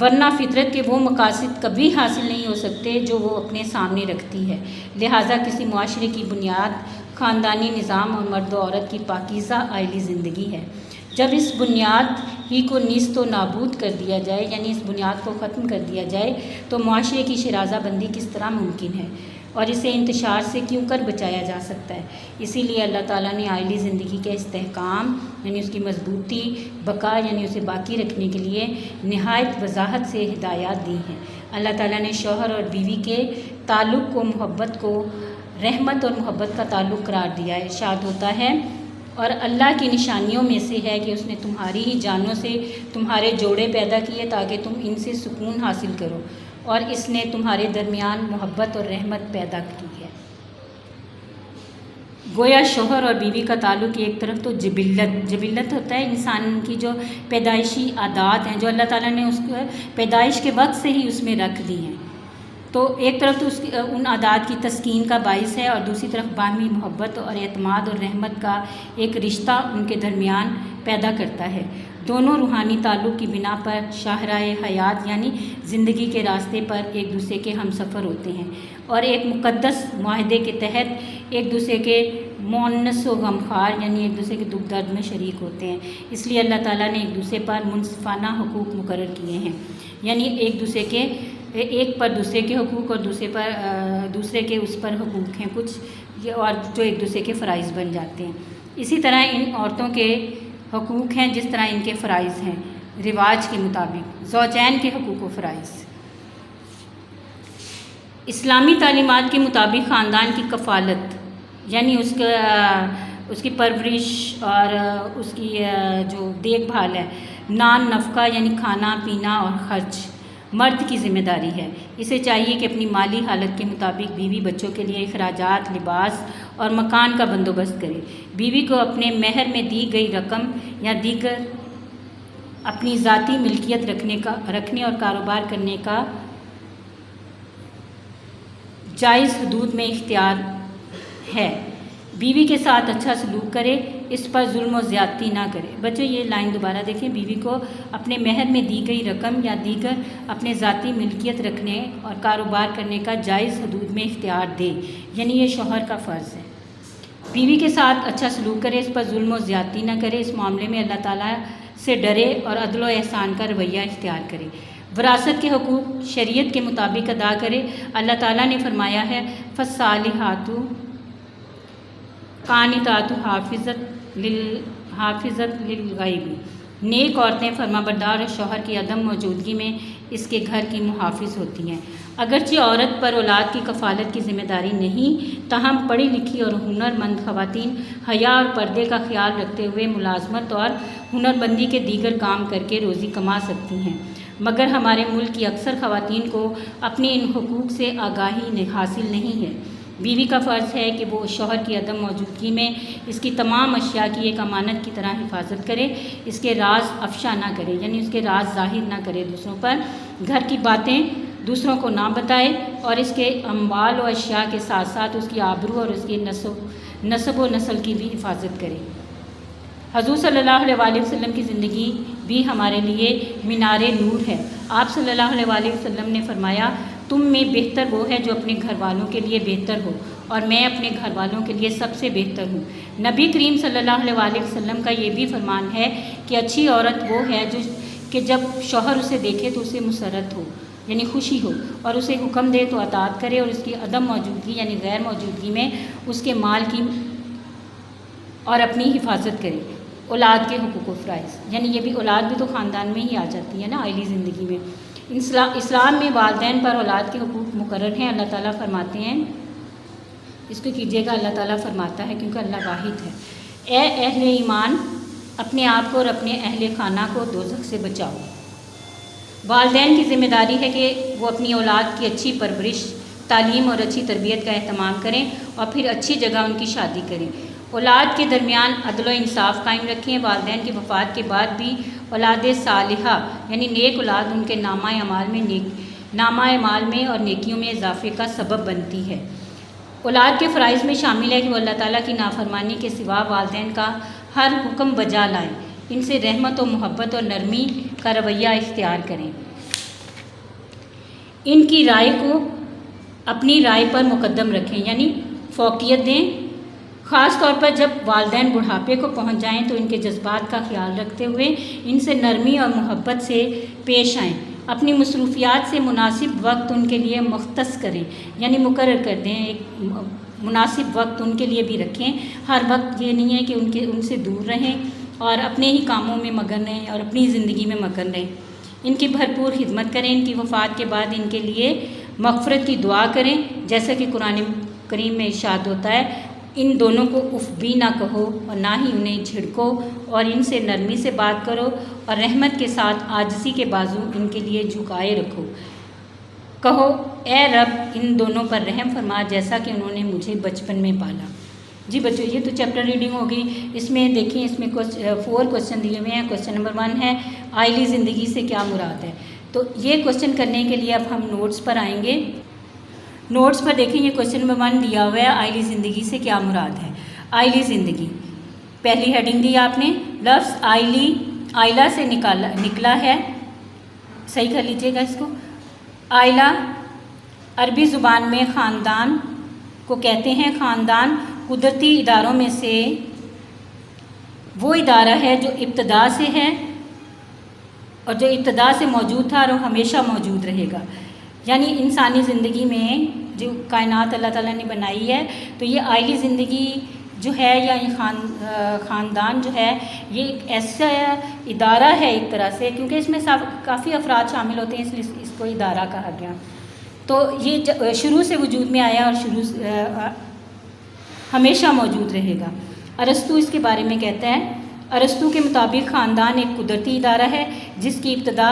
ورنہ فطرت کے وہ مقاصد کبھی حاصل نہیں ہو سکتے جو وہ اپنے سامنے رکھتی ہے۔ لہٰذا کسی معاشرے کی بنیاد خاندانی نظام اور مرد و عورت کی پاکیزہ آئلی زندگی ہے۔ جب اس بنیاد ہی کو نیست و نابود کر دیا جائے، یعنی اس بنیاد کو ختم کر دیا جائے، تو معاشرے کی شیرازہ بندی کس طرح ممکن ہے اور اسے انتشار سے کیوں کر بچایا جا سکتا ہے؟ اسی لیے اللہ تعالیٰ نے آئلی زندگی کے استحکام یعنی اس کی مضبوطی، بقا یعنی اسے باقی رکھنے کے لیے نہایت وضاحت سے ہدایات دی ہیں۔ اللہ تعالیٰ نے شوہر اور بیوی کے تعلق کو محبت کو رحمت اور محبت کا تعلق قرار دیا ہے۔ ارشاد ہوتا ہے، اور اللہ کی نشانیوں میں سے ہے کہ اس نے تمہاری ہی جانوں سے تمہارے جوڑے پیدا کیے تاکہ تم ان سے سکون حاصل کرو، اور اس نے تمہارے درمیان محبت اور رحمت پیدا کی ہے۔ گویا شوہر اور بیوی کا تعلق ایک طرف تو جبلت ہوتا ہے، انسان کی جو پیدائشی عادات ہیں جو اللہ تعالیٰ نے اس کو پیدائش کے وقت سے ہی اس میں رکھ دی ہیں، تو ایک طرف تو ان عادات کی تسکین کا باعث ہے، اور دوسری طرف باہمی محبت اور اعتماد اور رحمت کا ایک رشتہ ان کے درمیان پیدا کرتا ہے۔ دونوں روحانی تعلق کی بنا پر شاہراہ حیات یعنی زندگی کے راستے پر ایک دوسرے کے ہم سفر ہوتے ہیں، اور ایک مقدس معاہدے کے تحت ایک دوسرے کے مونس و غمخوار یعنی ایک دوسرے کے دکھ درد میں شریک ہوتے ہیں۔ اس لیے اللہ تعالیٰ نے ایک دوسرے پر منصفانہ حقوق مقرر کیے ہیں، یعنی ایک پر دوسرے کے حقوق اور دوسرے کے اس پر حقوق ہیں کچھ، اور جو ایک دوسرے کے فرائض بن جاتے ہیں۔ اسی طرح ان عورتوں کے حقوق ہیں جس طرح ان کے فرائض ہیں، رواج کے مطابق زوجین کے حقوق و فرائض۔ اسلامی تعلیمات کے مطابق خاندان کی کفالت یعنی اس کی پرورش اور اس کی جو دیکھ بھال ہے، نان نفقہ یعنی کھانا پینا اور خرچ مرد کی ذمہ داری ہے۔ اسے چاہیے کہ اپنی مالی حالت کے مطابق بیوی بچوں کے لیے اخراجات، لباس اور مکان کا بندوبست کرے۔ بیوی کو اپنے مہر میں دی گئی رقم یا دیگر اپنی ذاتی ملکیت رکھنے اور کاروبار کرنے کا جائز حدود میں اختیار ہے۔ بیوی کے ساتھ اچھا سلوک کرے، اس پر ظلم و زیادتی نہ کرے۔ بچوں یہ لائن دوبارہ دیکھیں، بیوی کو اپنے مہر میں دی گئی رقم یا دیگر اپنے ذاتی ملکیت رکھنے اور کاروبار کرنے کا جائز حدود میں اختیار دے، یعنی یہ شوہر کا فرض ہے۔ بیوی کے ساتھ اچھا سلوک کرے، اس پر ظلم و زیادتی نہ کرے، اس معاملے میں اللہ تعالیٰ سے ڈرے اور عدل و احسان کا رویہ اختیار کرے۔ وراثت کے حقوق شریعت کے مطابق ادا کرے۔ اللہ تعالیٰ نے فرمایا ہے، فالصالحات قانتات حافظت للغیب، نیک عورتیں فرما بردار اور شوہر کی عدم موجودگی میں اس کے گھر کی محافظ ہوتی ہیں۔ اگرچہ عورت پر اولاد کی کفالت کی ذمہ داری نہیں، تاہم پڑھی لکھی اور ہنر مند خواتین حیا اور پردے کا خیال رکھتے ہوئے ملازمت اور ہنر بندی کے دیگر کام کر کے روزی کما سکتی ہیں، مگر ہمارے ملک کی اکثر خواتین کو اپنے ان حقوق سے آگاہی حاصل نہیں ہے۔ بیوی کا فرض ہے کہ وہ شوہر کی عدم موجودگی میں اس کی تمام اشیاء کی ایک امانت کی طرح حفاظت کرے، اس کے راز افشا نہ کرے، یعنی اس کے راز ظاہر نہ کرے دوسروں پر، گھر کی باتیں دوسروں کو نہ بتائے، اور اس کے اموال و اشیاء کے ساتھ ساتھ اس کی آبرو اور اس کی نسب و نسل کی بھی حفاظت کرے۔ حضور صلی اللہ علیہ وآلہ وسلم کی زندگی بھی ہمارے لیے مینار نور ہے۔ آپ صلی اللہ علیہ وآلہ وسلم نے فرمایا، تم میں بہتر وہ ہے جو اپنے گھر والوں کے لیے بہتر ہو، اور میں اپنے گھر والوں کے لیے سب سے بہتر ہوں۔ نبی کریم صلی اللہ علیہ وآلہ وسلم کا یہ بھی فرمان ہے کہ اچھی عورت وہ ہے کہ جب شوہر اسے دیکھے تو اسے مسرت ہو، یعنی خوشی ہو، اور اسے حکم دے تو اطاعت کرے، اور اس کی عدم موجودگی یعنی غیر موجودگی میں اس کے مال کی اور اپنی حفاظت کرے۔ اولاد کے حقوق و فرائض، یعنی یہ بھی اولاد بھی تو خاندان میں ہی آ جاتی ہے نا آئلی زندگی میں۔ اسلام میں والدین پر اولاد کے حقوق مقرر ہیں۔ اللہ تعالیٰ فرماتے ہیں، اس کو کیجیے گا، اللہ تعالیٰ فرماتا ہے کیونکہ اللہ واحد ہے، اے اہل ایمان، اپنے آپ کو اور اپنے اہل خانہ کو دوزخ سے بچاؤ۔ والدین کی ذمہ داری ہے کہ وہ اپنی اولاد کی اچھی پرورش، تعلیم اور اچھی تربیت کا اہتمام کریں، اور پھر اچھی جگہ ان کی شادی کریں۔ اولاد کے درمیان عدل و انصاف قائم رکھیں۔ والدین کی وفات کے بعد بھی اولاد صالحہ یعنی نیک اولاد ان کے نامہ اعمال میں اور نیکیوں میں اضافے کا سبب بنتی ہے۔ اولاد کے فرائض میں شامل ہے کہ وہ اللہ تعالیٰ کی نافرمانی کے سوا والدین کا ہر حکم بجا لائیں، ان سے رحمت و محبت اور نرمی کا رویہ اختیار کریں۔ ان کی رائے کو اپنی رائے پر مقدم رکھیں، یعنی فوقیت دیں، خاص طور پر جب والدین بڑھاپے کو پہنچ جائیں تو ان کے جذبات کا خیال رکھتے ہوئے ان سے نرمی اور محبت سے پیش آئیں۔ اپنی مصروفیات سے مناسب وقت ان کے لیے مختص کریں، یعنی مقرر کر دیں، ایک مناسب وقت ان کے لیے بھی رکھیں۔ ہر وقت یہ نہیں ہے کہ ان سے دور رہیں اور اپنے ہی کاموں میں مگن رہیں اور اپنی زندگی میں مگن رہیں۔ ان کی بھرپور خدمت کریں، ان کی وفات کے بعد ان کے لیے مغفرت کی دعا کریں، جیسا کہ قرآن کریم میں ارشاد ہوتا ہے، ان دونوں کو اف بھی نہ کہو اور نہ ہی انہیں جھڑکو، اور ان سے نرمی سے بات کرو اور رحمت کے ساتھ عاجزی کے بازو ان کے لیے جھکائے رکھو۔ کہو اے رب ان دونوں پر رحم فرما جیسا کہ انہوں نے مجھے بچپن میں پالا۔ جی بچوں، یہ تو چیپٹر ریڈنگ ہوگی۔ اس میں دیکھیں، اس میں 4 کوشچن دیے ہوئے ہیں۔ کوشچن نمبر 1 ہے آئلی زندگی سے کیا مراد ہے؟ تو یہ کوشچن کرنے کے لیے اب ہم نوٹس پر آئیں گے۔ نوٹس پر دیکھیں، یہ کوشچن نمبر 1 دیا ہوا ہے، آئلی زندگی سے کیا مراد ہے؟ آئلی زندگی، پہلی ہیڈنگ دی آپ نے، لفظ آئلی آئلہ سے نکلا ہے، صحیح کر لیجئے گا اس کو۔ آئلہ عربی زبان میں خاندان کو کہتے ہیں۔ خاندان قدرتی اداروں میں سے وہ ادارہ ہے جو ابتدا سے ہے اور جو ابتدا سے موجود تھا اور ہمیشہ موجود رہے گا۔ یعنی انسانی زندگی میں جو کائنات اللہ تعالیٰ نے بنائی ہے، تو یہ آئلی زندگی جو ہے یا خاندان جو ہے، یہ ایک ایسا ادارہ ہے ایک طرح سے، کیونکہ اس میں کافی افراد شامل ہوتے ہیں، اس لیے اس کو ادارہ کہا گیا۔ تو یہ شروع سے وجود میں آیا اور ہمیشہ موجود رہے گا۔ ارسطو اس کے بارے میں کہتا ہے، ارسطو کے مطابق خاندان ایک قدرتی ادارہ ہے جس کی ابتدا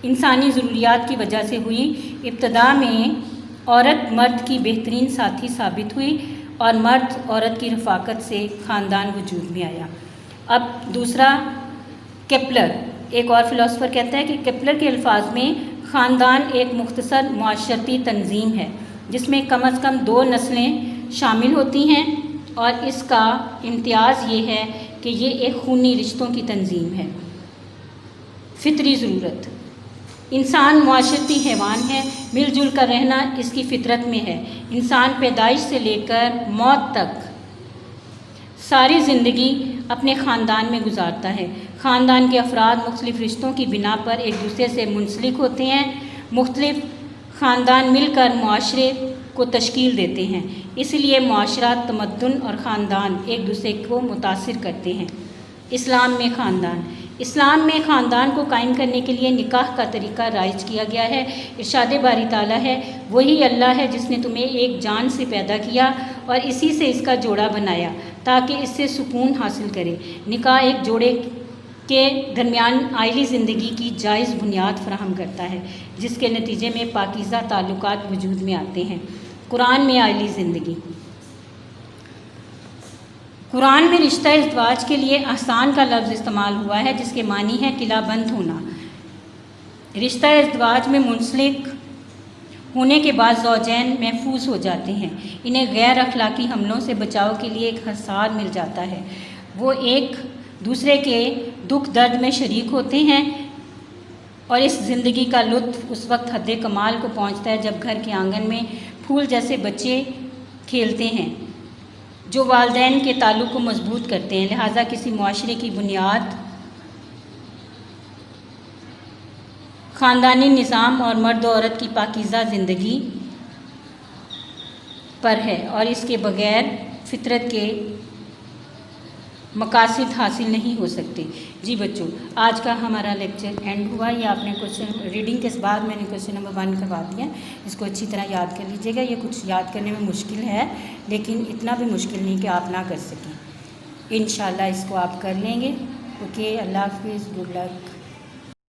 انسانی ضروریات کی وجہ سے ہوئی۔ ابتدا میں عورت مرد کی بہترین ساتھی ثابت ہوئی اور مرد عورت کی رفاقت سے خاندان وجود میں آیا۔ اب دوسرا، کیپلر ایک اور فلاسفر کہتا ہے کہ کیپلر کے الفاظ میں خاندان ایک مختصر معاشرتی تنظیم ہے جس میں کم از کم 2 نسلیں شامل ہوتی ہیں، اور اس کا امتیاز یہ ہے کہ یہ ایک خونی رشتوں کی تنظیم ہے۔ فطری ضرورت، انسان معاشرتی حیوان ہے، مل جل کر رہنا اس کی فطرت میں ہے۔ انسان پیدائش سے لے کر موت تک ساری زندگی اپنے خاندان میں گزارتا ہے۔ خاندان کے افراد مختلف رشتوں کی بنا پر ایک دوسرے سے منسلک ہوتے ہیں۔ مختلف خاندان مل کر معاشرے کو تشکیل دیتے ہیں، اس لیے معاشرہ، تمدن اور خاندان ایک دوسرے کو متاثر کرتے ہیں۔ اسلام میں خاندان کو قائم کرنے کے لیے نکاح کا طریقہ رائج کیا گیا ہے۔ ارشاد باری تعالیٰ ہے، وہی اللہ ہے جس نے تمہیں ایک جان سے پیدا کیا اور اسی سے اس کا جوڑا بنایا تاکہ اس سے سکون حاصل کرے۔ نکاح ایک جوڑے کے درمیان آئلی زندگی کی جائز بنیاد فراہم کرتا ہے، جس کے نتیجے میں پاکیزہ تعلقات وجود میں آتے ہیں۔ قرآن میں آئلی زندگی، قرآن میں رشتہ ازدواج کے لیے احسان کا لفظ استعمال ہوا ہے جس کے معنی ہے قلعہ بند ہونا۔ رشتہ ازدواج میں منسلک ہونے کے بعد زوجین محفوظ ہو جاتے ہیں، انہیں غیر اخلاقی حملوں سے بچاؤ کے لیے ایک حصار مل جاتا ہے، وہ ایک دوسرے کے دکھ درد میں شریک ہوتے ہیں، اور اس زندگی کا لطف اس وقت حد کمال کو پہنچتا ہے جب گھر کے آنگن میں پھول جیسے بچے کھیلتے ہیں جو والدین کے تعلق کو مضبوط کرتے ہیں۔ لہٰذا کسی معاشرے کی بنیاد خاندانی نظام اور مرد و عورت کی پاکیزہ زندگی پر ہے، اور اس کے بغیر فطرت کے مقاصد حاصل نہیں ہو سکتے۔ جی بچوں، آج کا ہمارا لیکچر اینڈ ہوا۔ یہ آپ نے کوشچن ریڈنگ کے بعد میں نے کوشچن نمبر 1 کروا دیا، اس کو اچھی طرح یاد کر لیجیے گا۔ یہ کچھ یاد کرنے میں مشکل ہے، لیکن اتنا بھی مشکل نہیں کہ آپ نہ کر سکیں۔ انشاءاللہ اس کو آپ کر لیں گے۔ اوکے، اللہ حافظ، گڈ لک۔